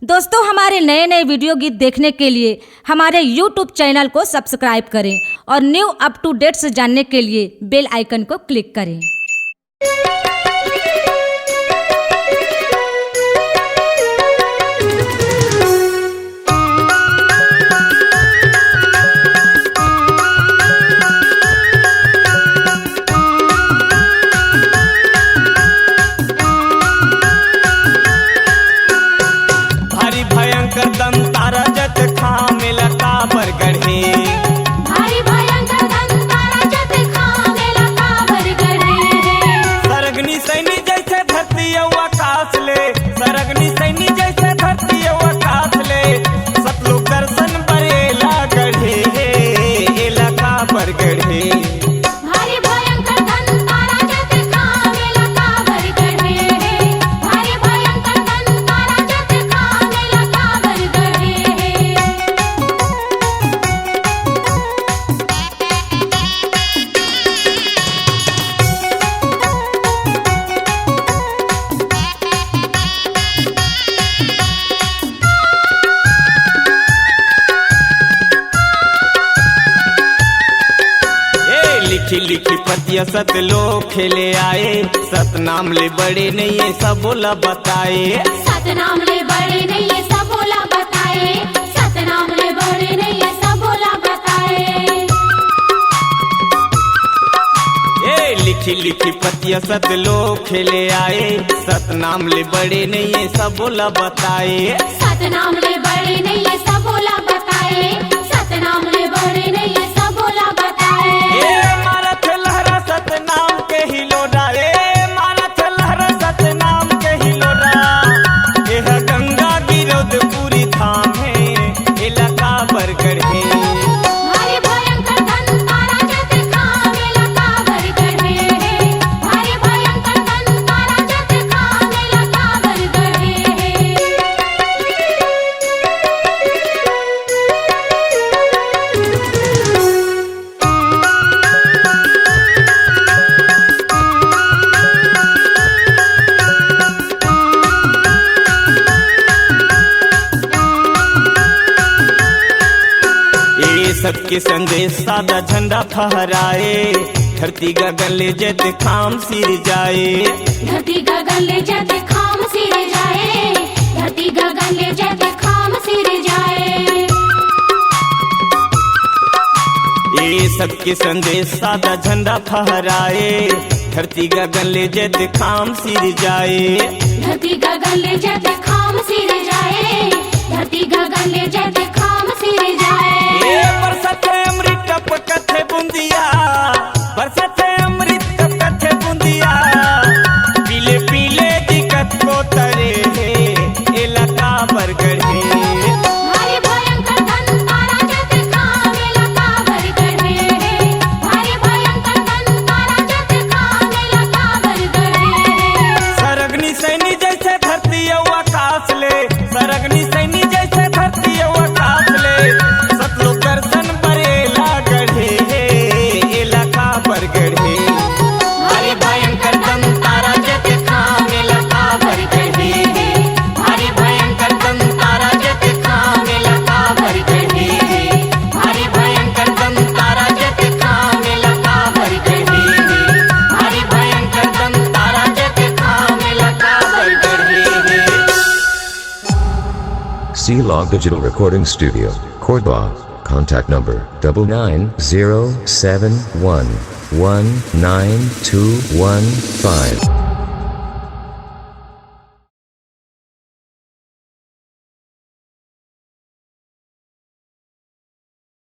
दोस्तों, हमारे नए नए वीडियो गीत देखने के लिए हमारे YouTube चैनल को सब्सक्राइब करें और न्यू अप टू डेट्स जानने के लिए बेल आइकन को क्लिक करें। लिखी लिखी पतिया सत लोग खेले आए, सतनाम ले बड़े नहीं है सब बोला बताए। सतनाम ले बड़े नहीं है सब बोला बताए। सतनाम ले बड़े नहीं है सब बोला बताए। ए लिखी लिखी पतिया सत लोग खेले आए, सतनाम ले बड़े नहीं है सब बोला बताए। सतनाम ले बड़े नहीं है सब बोला बताए। सतनाम ले बड़े नहीं है सब बोला बताए। सतनाम के ही लोडा रे मानत लहरा, सतनाम के ही लोडा। यह गंगा गिरोद पूरी धाम है, इलाका बरगढ़ है। भारी भयंकर धन तारा जत खाम इलाका बरगढ़ है। भारी भयंकर धन तारा जत खाम इलाका बरगढ़ है। सबके संदेश सादा झंडा फहराए, धरती गगन ले जद खाम सिर जाए। धरती गगन ले जद खाम सिर जाए। धरती गगन ले जद खाम सिर जाए। ये सबके संदेश सादा झंडा फहराए, धरती गगन ले जद खाम सिर जाए। धरती गगन ले जद खाम सिर जाए। धरती गगन ले जद खाम सिर जाए। बरसते अमृत टप कथे बूंदिया, बरसते अमृत टप कथे बूंदिया। पीले पीले दिक्कत को तरे है, इलाका बरगढ़ है। भारी भयंकर धन तारा जत खाम इलाका बरगढ़ है। भारी भयंकर धन तारा जत खाम इलाका बरगढ़ है। सरगनी सैनी जैसे धरती आकाश ले, सरगनी सैनी जैसे धरती आकाश ले। सतलोक दर्शन बरेला गढ़े है, इलाका बरगढ़ है। भारी भयंकर दम तारा जत खाम इलाका बरगढ़ है। भारी भयंकर दम तारा जत खाम इलाका बरगढ़ है। भारी भयंकर दम तारा जत खाम इलाका बरगढ़ है। भारी भयंकर दम तारा जत खाम इलाका बरगढ़ है। C-Log Digital Recording Studio, Cordoba. Contact number 9907119215.